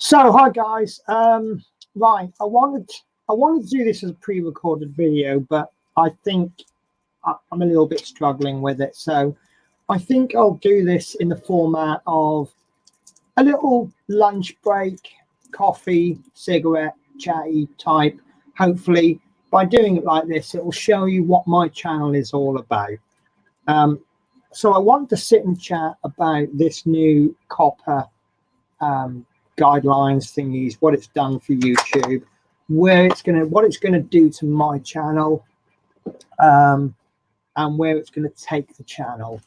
So hi guys, right, I wanted to do this as a pre-recorded video, but I think I'm a little bit struggling with it. So I think I'll do this in the format of a little lunch break, coffee, cigarette, chatty type. Hopefully by doing it like this, it will show you what my channel is all about. So I want to sit and chat about this new COPPA guidelines thingies, what it's done for YouTube, what it's gonna do to my channel, and where it's going to take the channel.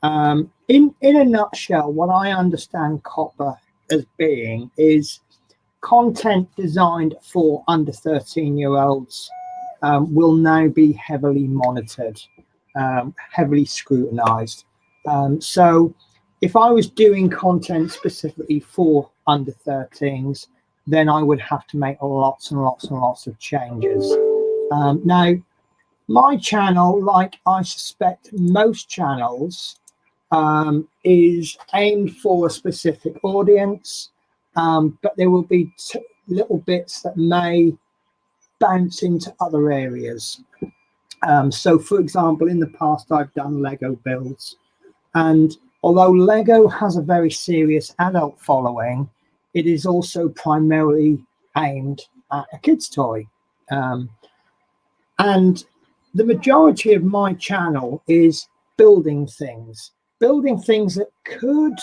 In a nutshell, what I understand COPPA as being is content designed for under 13-year-olds will now be heavily monitored, heavily scrutinized. So if I was doing content specifically for under 13s, then I would have to make lots and lots and lots of changes. Now, my channel, like I suspect most channels, is aimed for a specific audience, but there will be little bits that may bounce into other areas. So, for example, in the past, I've done Lego builds, and although Lego has a very serious adult following, it is also primarily aimed at a kid's toy. And the majority of my channel is building things that could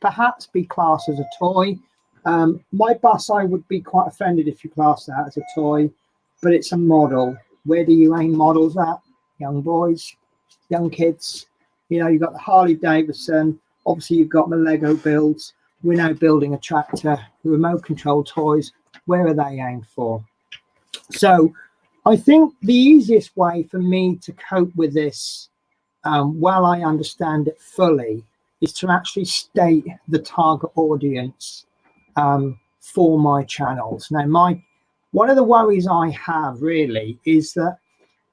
perhaps be classed as a toy. My bus, I would be quite offended if you class that as a toy, but it's a model. Where do you aim models at? Young boys, young kids. You know, you've got the Harley Davidson, obviously you've got my Lego builds. We're now building a tractor, remote control toys. Where are they aimed for? So I think the easiest way for me to cope with this, while I understand it fully, is to actually state the target audience for my channels. Now, one of the worries I have really is that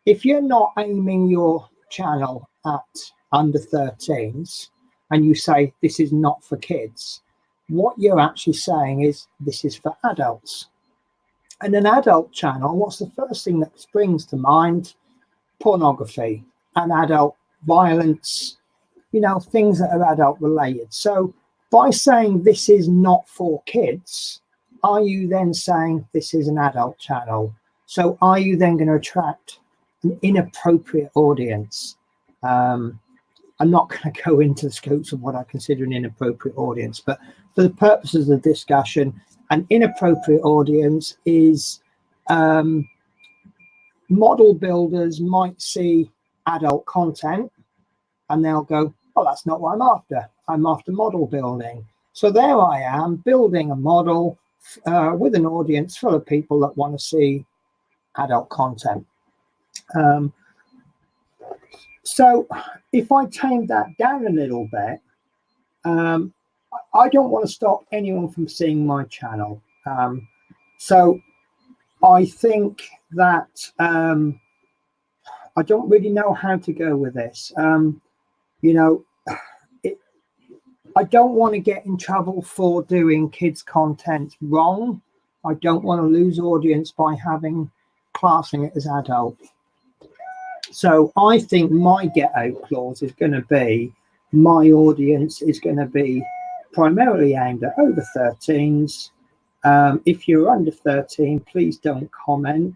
if you're not aiming your channel at under 13s and you say this is not for kids, what you're actually saying is this is for adults. And an adult channel, what's the first thing that springs to mind? Pornography and adult violence, you know, things that are adult related. So by saying this is not for kids, are you then saying this is an adult channel? So are you then going to attract an inappropriate audience? I'm not going to go into the scopes of what I consider an inappropriate audience, but for the purposes of the discussion, an inappropriate audience is model builders might see adult content and they'll go, oh, that's not what I'm after. I'm after model building. So there I am building a model with an audience full of people that want to see adult content. So if I tame that down a little bit, I don't want to stop anyone from seeing my channel. So I think that I don't really know how to go with this. You know, I don't want to get in trouble for doing kids content wrong. I don't want to lose audience by classing it as adult. So I think my get out clause is going to be, my audience is going to be primarily aimed at over 13s. If you're under 13, please don't comment,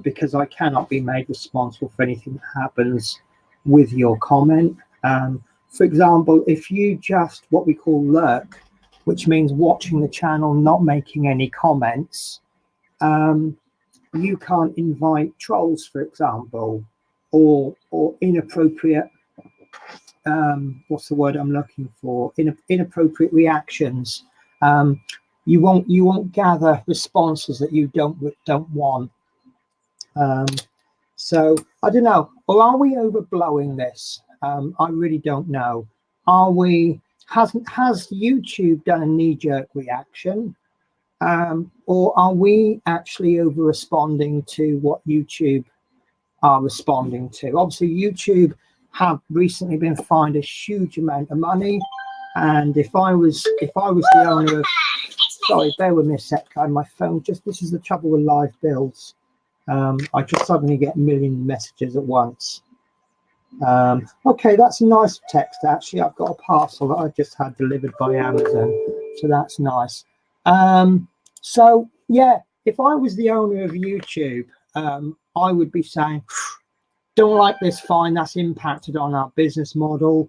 because I cannot be made responsible for anything that happens with your comment. For example, if you just what we call lurk, which means watching the channel, not making any comments, you can't invite trolls, for example, or inappropriate, what's the word I'm looking for? Inappropriate reactions. You won't gather responses that you don't want. So I don't know. Or are we overblowing this? I really don't know. Has YouTube done a knee-jerk reaction? Or are we actually over responding to what YouTube are responding to? Obviously, YouTube have recently been fined a huge amount of money, and if I was the owner of sorry, bear with me a sec, guys. My phone this is the trouble with live builds. I just suddenly get a million messages at once. Okay, that's a nice text, actually. I've got a parcel that I just had delivered by Amazon, so that's nice. So yeah, if I was the owner of YouTube, I would be saying, don't like this, fine, that's impacted on our business model.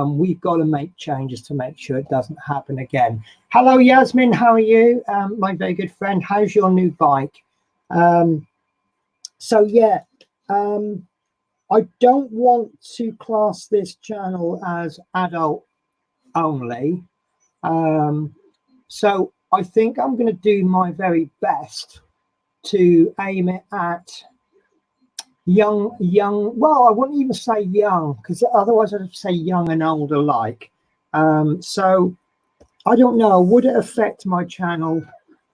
We've got to make changes to make sure it doesn't happen again. Hello, Yasmin, how are you? My very good friend, how's your new bike? So yeah, I don't want to class this channel as adult only. So I think I'm going to do my very best to aim it at young, well, I wouldn't even say young, because otherwise I'd say young and old alike. So I don't know, would it affect my channel?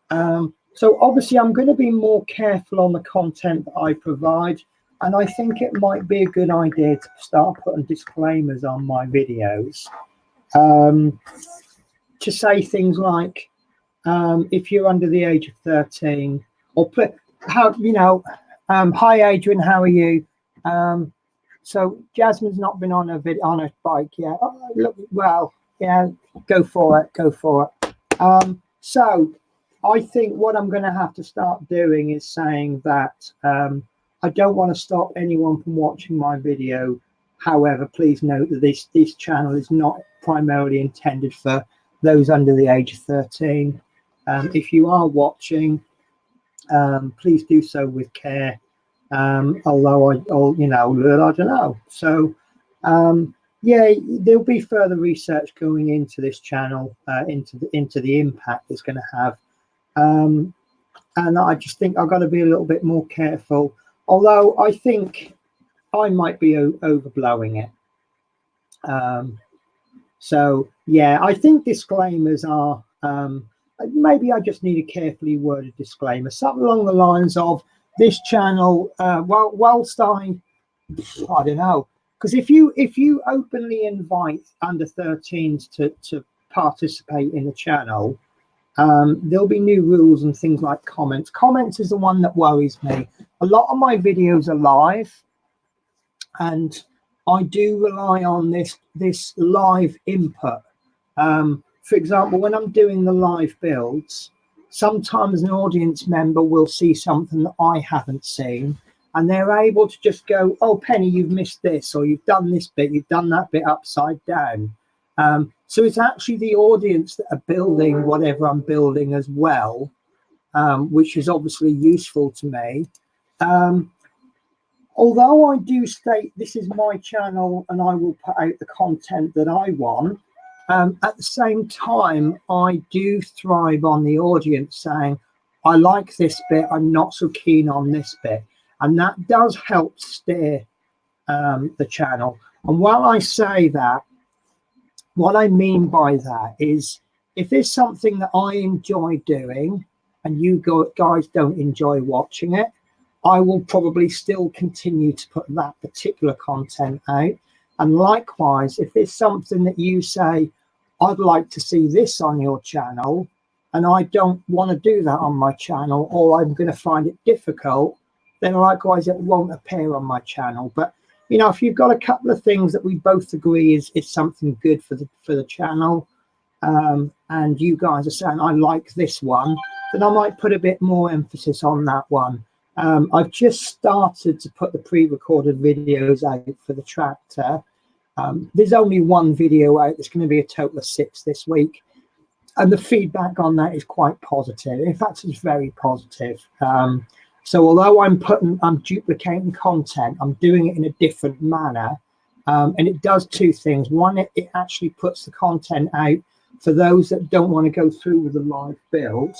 So obviously I'm going to be more careful on the content that I provide, and I think it might be a good idea to start putting disclaimers on my videos, to say things like, if you're under the age of 13, or put how, you know, hi Adrian, how are you? So Jasmine's not been on a bike yet. Oh, look, well, yeah, go for it. So I think what I'm going to have to start doing is saying that I don't want to stop anyone from watching my video. However, please note that this channel is not primarily intended for those under the age of 13. If you are watching, please do so with care. Although I don't know. So yeah, there'll be further research going into this channel, into the impact it's going to have. And I just think I've got to be a little bit more careful, although I think I might be overblowing it. So yeah, I think disclaimers are, maybe I just need a carefully worded disclaimer, something along the lines of this channel, whilst I don't know, because if you openly invite under 13s to participate in the channel, there'll be new rules and things like comments. Comments is the one that worries me. A lot of my videos are live, and I do rely on this live input. For example, when I'm doing the live builds, sometimes an audience member will see something that I haven't seen, and they're able to just go, oh, Penny, you've missed this, or you've done this bit, you've done that bit upside down. So it's actually the audience that are building whatever I'm building as well, which is obviously useful to me. Although I do state this is my channel and I will put out the content that I want, at the same time, I do thrive on the audience saying, I like this bit, I'm not so keen on this bit. And that does help steer the channel. And while I say that, what I mean by that is, if there's something that I enjoy doing and you guys don't enjoy watching it, I will probably still continue to put that particular content out. And likewise, if there's something that you say, I'd like to see this on your channel, and I don't want to do that on my channel, or I'm going to find it difficult, then likewise it won't appear on my channel. But you know, if you've got a couple of things that we both agree is something good for the channel, and you guys are saying I like this one, then I might put a bit more emphasis on that one. I've just started to put the pre-recorded videos out for the tractor. There's only one video out. There's going to be a total of 6 this week, and the feedback on that is quite positive. In fact, it's very positive. So although I'm duplicating content, I'm doing it in a different manner, and it does 2 things. One, it actually puts the content out for those that don't want to go through with the live build,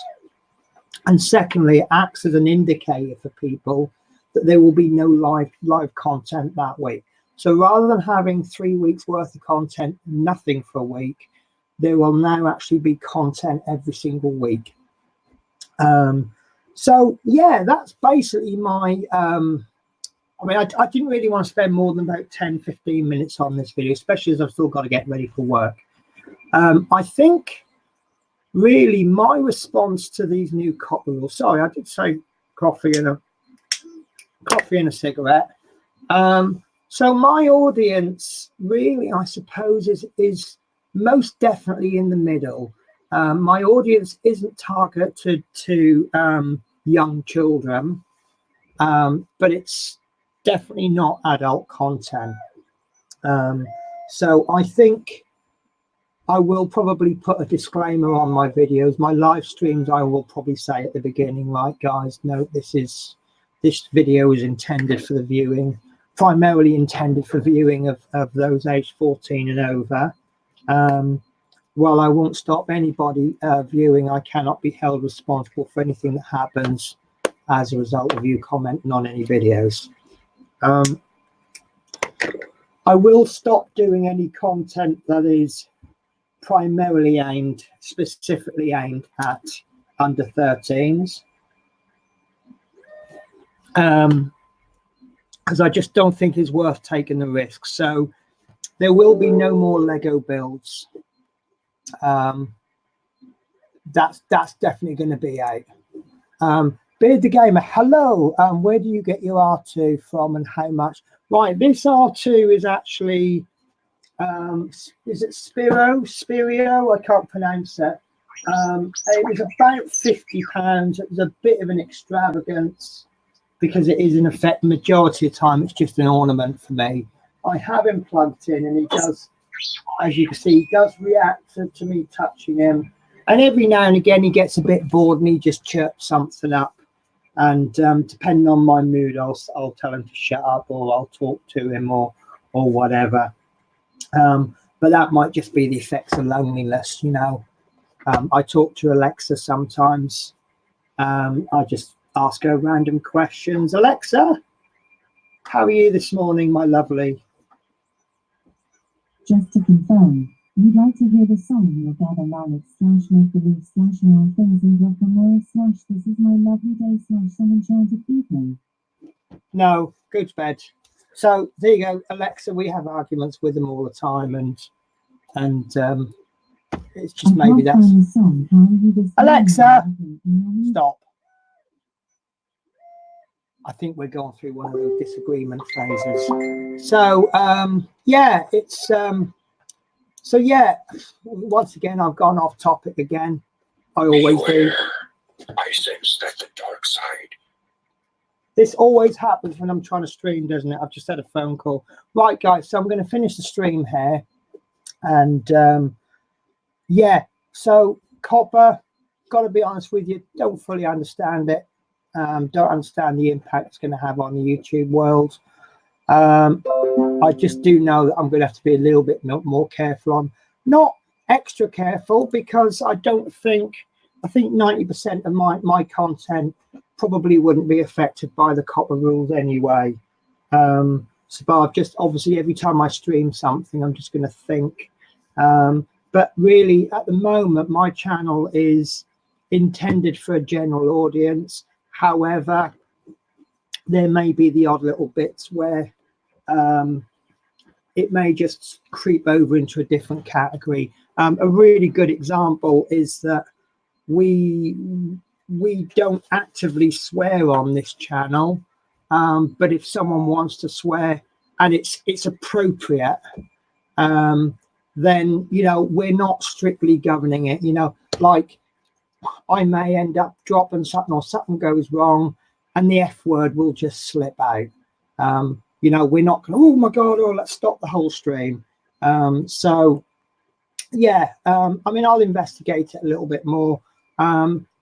and secondly, it acts as an indicator for people that there will be no live content that week. So rather than having 3 weeks worth of content, nothing for a week, there will now actually be content every single week. So yeah, that's basically my, I mean, I didn't really want to spend more than about 10-15 minutes on this video, especially as I've still got to get ready for work. I think really my response to these new COPPA rules, sorry, I did say coffee and a cigarette. So my audience really, I suppose, is most definitely in the middle. My audience isn't targeted to young children, but it's definitely not adult content. So I think I will probably put a disclaimer on my videos. My live streams, I will probably say at the beginning, right, guys, no, this video is intended for the viewing, primarily intended for viewing of those aged 14 and over. While I won't stop anybody viewing, I cannot be held responsible for anything that happens as a result of you commenting on any videos. I will stop doing any content that is primarily specifically aimed at under 13s. Because I just don't think it's worth taking the risk. So there will be no more Lego builds. That's definitely going to be out. Beard the Gamer, hello. Where do you get your R2 from and how much? Right, this R2 is actually, is it Spirio? I can't pronounce it. It was about £50. It was a bit of an extravagance because it is in effect, the majority of the time, it's just an ornament for me. I have him plugged in and he does, as you can see, he does react to me touching him. And every now and again, he gets a bit bored and he just chirps something up. And depending on my mood, I'll tell him to shut up or I'll talk to him or whatever. But that might just be the effects of loneliness, you know. I talk to Alexa sometimes. I just ask her random questions. Alexa, how are you this morning, my lovely? Just to confirm, you'd like to hear the song You'll Gather Lilacs / Make Believe / All Things in Black and White / This Is My Lovely Day / Some Enchanted Evening. No, go to bed. So there you go, Alexa. We have arguments with them all the time, and it's just maybe that's Alexa. Stop. I think we're going through one of those disagreement phases. So yeah, it's so yeah. Once again, I've gone off topic again. I always do. I sense that the dark side. This always happens when I'm trying to stream, doesn't it? I've just had a phone call. Right, guys, so I'm going to finish the stream here. And yeah, so COPPA, got to be honest with you, don't fully understand it. Don't understand the impact it's going to have on the YouTube world. I just do know that I'm going to have to be a little bit more careful. I'm not extra careful because I think 90% of my content probably wouldn't be affected by the COPPA rules anyway. So but I've just obviously every time I stream something, I'm just going to think. But really, at the moment, my channel is intended for a general audience. However, there may be the odd little bits where it may just creep over into a different category. A really good example is that we don't actively swear on this channel, but if someone wants to swear and it's appropriate, then, you know, we're not strictly governing it. You know, like I may end up dropping something or something goes wrong and the F word will just slip out. You know, we're not going, oh my God, oh, let's stop the whole stream. So yeah, I mean, I'll investigate it a little bit more.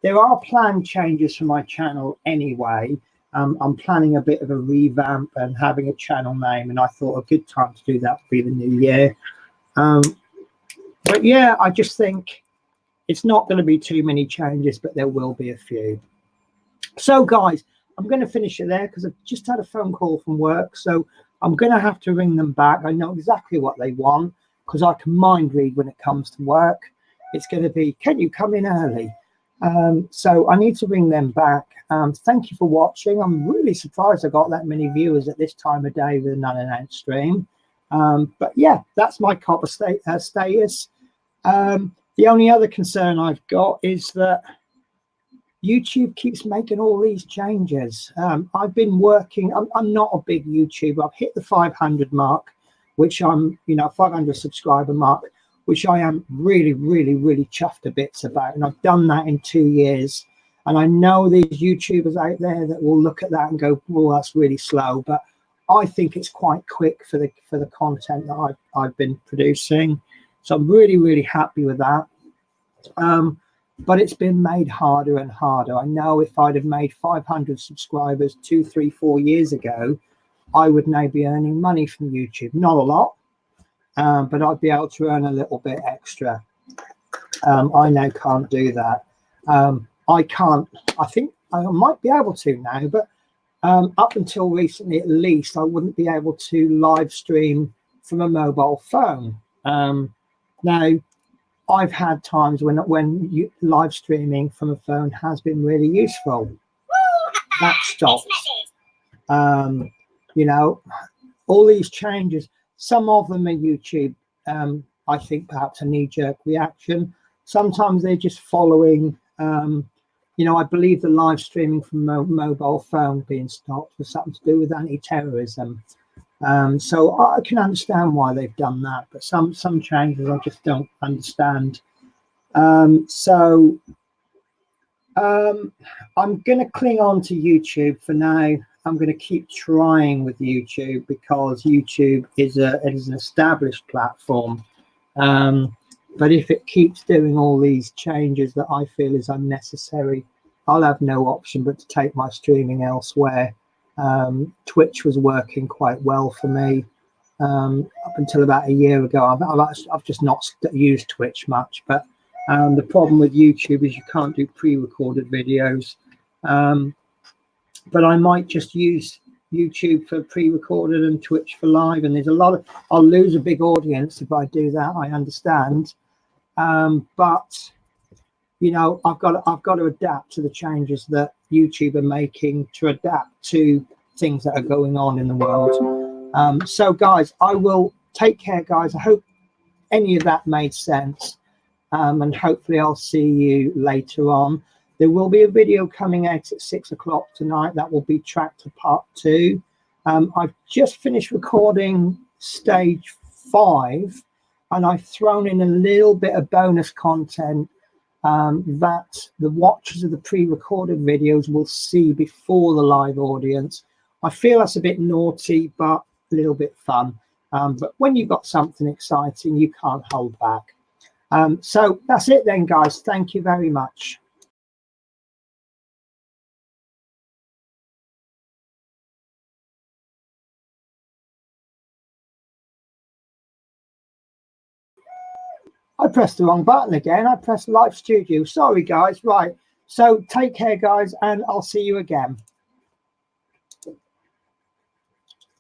There are planned changes for my channel anyway. I'm planning a bit of a revamp and having a channel name, and I thought a good time to do that would be the new year. But yeah, I just think it's not going to be too many changes, but there will be a few. So guys, I'm going to finish it there because I've just had a phone call from work. So I'm going to have to ring them back. I know exactly what they want because I can mind read when it comes to work. It's going to be, can you come in early? So I need to ring them back. Thank you for watching. I'm really surprised I got that many viewers at this time of day with an unannounced stream. But yeah, that's my COPPA status. The only other concern I've got is that YouTube keeps making all these changes. I've been working, I'm not a big YouTuber. I've hit the 500 mark, which I'm, 500 subscriber mark, which I am really, really, really chuffed to bits about. And I've done that in 2 years. And I know there's YouTubers out there that will look at that and go, well, that's really slow. But I think it's quite quick for the content that I've been producing. So I'm really, really happy with that. But it's been made harder and harder. I know if I'd have made 500 subscribers 2, 3, 4 years ago, I would now be earning money from YouTube. Not a lot, but I'd be able to earn a little bit extra. I now can't do that. I think I might be able to now, but up until recently, at least, I wouldn't be able to live stream from a mobile phone. Now, I've had times when live streaming from a phone has been really useful. That stops. All these changes, some of them are YouTube, I think perhaps a knee-jerk reaction. Sometimes they're just following, I believe the live streaming from mobile phone being stopped was something to do with anti-terrorism. So I can understand why they've done that, but some changes I just don't understand. I'm going to cling on to YouTube for now. I'm going to keep trying with YouTube because YouTube is an established platform. But if it keeps doing all these changes that I feel is unnecessary, I'll have no option but to take my streaming elsewhere. Twitch was working quite well for me up until about a year ago. I've just not used Twitch much, but the problem with YouTube is you can't do pre-recorded videos. But I might just use YouTube for pre-recorded and Twitch for live, and I'll lose a big audience if I do that, I understand. But I've got to adapt to the changes that YouTube are making to adapt to things that are going on in the world. So guys, I will take care, guys. I hope any of that made sense. And hopefully I'll see you later on. There will be a video coming out at 6 o'clock tonight that will be Tractor Part 2. I've just finished recording stage 5, and I've thrown in a little bit of bonus content that the watchers of the pre-recorded videos will see before the live audience. I feel that's a bit naughty, but a little bit fun. But when you've got something exciting, you can't hold back. So that's it then, guys. Thank you very much. I pressed the wrong button again. I pressed Live Studio. Sorry, guys. Right. So take care, guys, and I'll see you again.